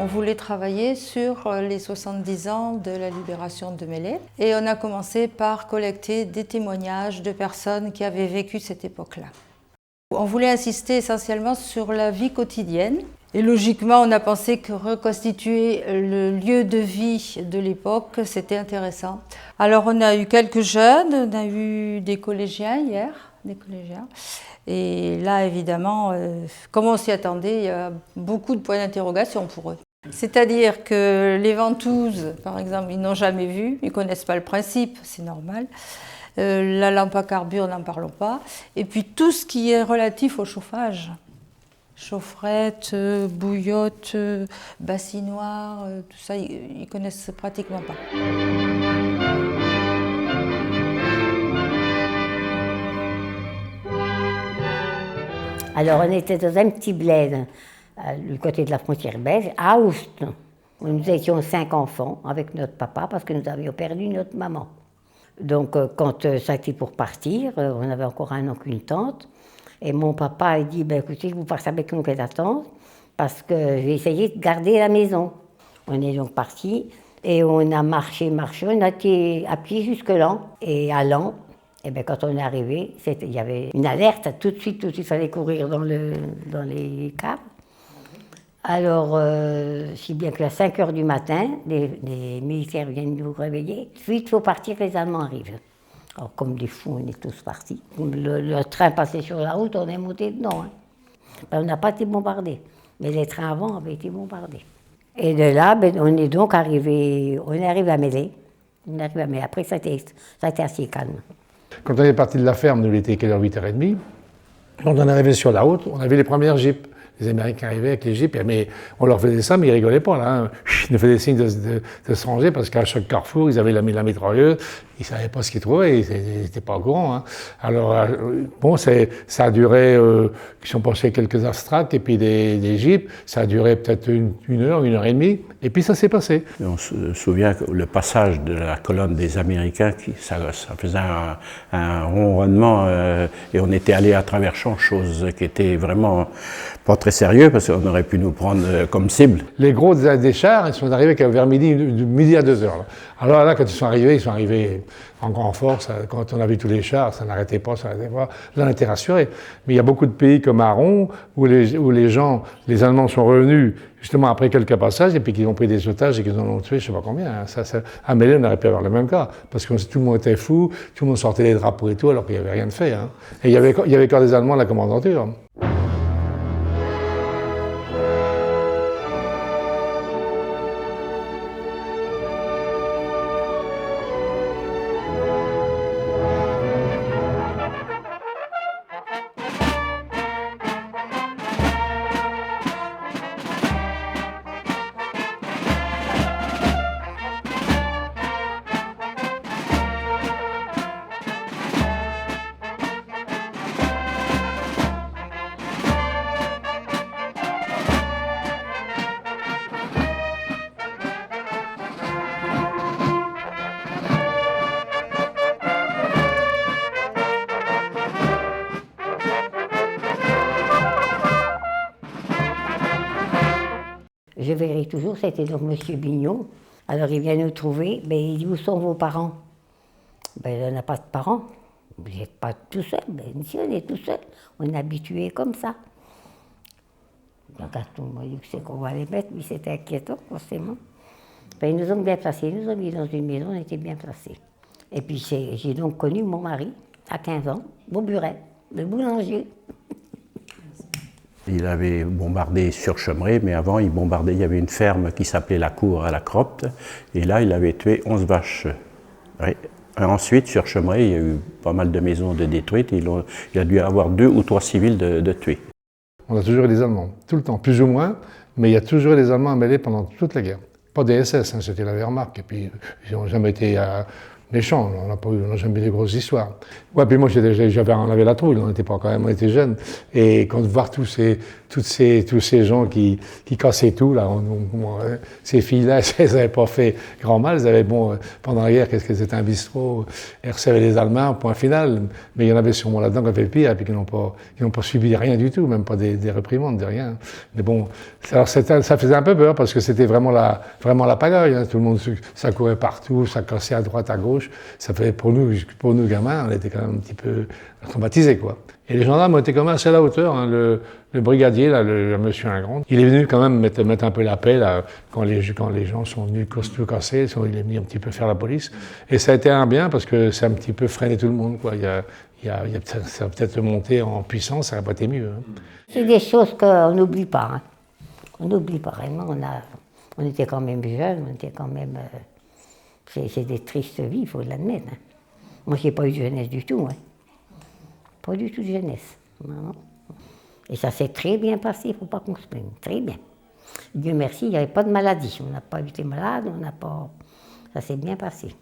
On voulait travailler sur les 70 ans de la libération de Mélé et on a commencé par collecter des témoignages de personnes qui avaient vécu cette époque-là. On voulait insister essentiellement sur la vie quotidienne et logiquement on a pensé que reconstituer le lieu de vie de l'époque c'était intéressant. Alors on a eu quelques jeunes, on a eu des collégiens hier, et là évidemment, comme on s'y attendait, il y a beaucoup de points d'interrogation pour eux. C'est-à-dire que les ventouses, par exemple, ils n'ont jamais vu, ils ne connaissent pas le principe, c'est normal. La lampe à carbure, n'en parlons pas. Et puis tout ce qui est relatif au chauffage. Chaufferette, bouillotte, bassinoire, tout ça, ils ne connaissent pratiquement pas. Alors on était dans un petit bled, du côté de la frontière belge, à Oust. Nous étions 5 enfants avec notre papa parce que nous avions perdu notre maman. Donc quand ça a été pour partir, on avait encore un oncle, une tante. Et mon papa a dit, écoutez, vous partez avec l'oncle et la tante parce que je vais essayer de garder la maison. On est donc partis et on a marché, on a été à pied jusque là. Et à Lan, quand on est arrivé, il y avait une alerte, tout de suite, il fallait courir dans les caves. Alors, si bien qu'à 5 h du matin, les militaires viennent nous réveiller. Vite, il faut partir, les Allemands arrivent. Alors, comme des fous, on est tous partis. Le train passait sur la route, on est monté dedans. On n'a pas été bombardés, mais les trains avant avaient été bombardés. Et de là, on est donc arrivé à Mélé. Après, ça a été assez calme. Quand on est parti de la ferme, nous, il était 8h30. Quand on est arrivé sur la route, on avait les premières jeeps. Les Américains arrivaient avec les jeeps, mais on leur faisait ça, mais ils rigolaient pas, là. Ils nous faisaient signe de se ranger, parce qu'à chaque carrefour, ils avaient la mitrailleuse, ils savaient pas ce qu'ils trouvaient, ils n'étaient pas au courant, hein. Alors, bon, ça a duré, ils sont passés quelques astracts, et puis des jeeps, ça a duré peut-être une heure et demie, et puis ça s'est passé. On se souvient que le passage de la colonne des Américains, ça faisait un ronronnement, et on était allé à travers champs, chose qui était vraiment pas très sérieux, parce qu'on aurait pu nous prendre comme cible. Les gros des chars, ils sont arrivés vers midi à 2h. Là. Alors là, quand ils sont arrivés en grande force. Quand on a vu tous les chars, ça n'arrêtait pas. Là, on était rassurés. Mais il y a beaucoup de pays comme Aron, où les Allemands sont revenus justement après quelques passages, et puis qu'ils ont pris des otages et qu'ils en ont tué, je ne sais pas combien. Hein. À Mélé, on aurait pu avoir le même cas, parce que tout le monde était fou, tout le monde sortait les drapeaux et tout, alors qu'il n'y avait rien de fait. Hein. Et il y avait encore des Allemands à la commandanture. Je verrai toujours, c'était donc M. Bignot. Alors il vient nous trouver, il dit, où sont vos parents? On n'a pas de parents. Vous n'êtes pas tout seul. Ici, on est tout seul. On est habitué comme ça. Donc, tout le monde dit que c'est qu'on va les mettre, mais c'était inquiétant, forcément. Ils nous ont bien placés, ils nous ont mis dans une maison, on était bien placés. Et puis j'ai donc connu mon mari, à 15 ans, Beauburet, le boulanger. Il avait bombardé sur Chemré, mais avant il bombardait, il y avait une ferme qui s'appelait La Cour à la Cropte, et là il avait tué 11 vaches. Oui. Ensuite, sur Chemré, il y a eu pas mal de maisons de détruites, il a dû avoir 2 ou 3 civils de tués. On a toujours eu des Allemands, tout le temps, plus ou moins, mais il y a toujours eu des Allemands à Mélé pendant toute la guerre. Pas des SS, hein, c'était la Wehrmacht, et puis ils n'ont jamais été méchant. On n'a jamais eu de grosses histoires. Ouais, puis moi, on avait la trouille, on n'était pas quand même, on était jeunes. Et quand voir tous ces gens qui cassaient tout, là, ces filles-là, elles n'avaient pas fait grand mal. Elles avaient, pendant la guerre, qu'est-ce que c'était un bistrot, elles recevaient les Allemands, point final. Mais il y en avait sûrement là-dedans qui avaient pire, et puis qui n'ont pas subi rien du tout, même pas des réprimandes, de rien. Mais bon, alors ça faisait un peu peur, parce que c'était vraiment la pagaille. Hein. Tout le monde, ça courait partout, ça cassait à droite, à gauche. Ça fait pour nous gamins, on était quand même un petit peu traumatisés, quoi. Et les gendarmes ont été quand même assez à la hauteur. Hein. Le brigadier, là, le monsieur Ingrand, il est venu quand même mettre un peu la paix là, quand les gens sont venus tout casser. Il est venu un petit peu faire la police. Et ça a été un bien parce que ça a un petit peu freiné tout le monde, quoi. Ça a peut-être monté en puissance, ça n'aurait pas été mieux. Hein. C'est des choses qu'on n'oublie pas. Hein. On n'oublie pas vraiment. On était quand même jeunes, on était quand même. C'est des tristes vies, il faut l'admettre. Hein. Moi, je n'ai pas eu de jeunesse du tout. Hein. Pas du tout de jeunesse. Non. Et ça s'est très bien passé, il ne faut pas qu'on se plaigne. Très bien. Dieu merci, il n'y avait pas de maladie. On n'a pas été malade, ça s'est bien passé.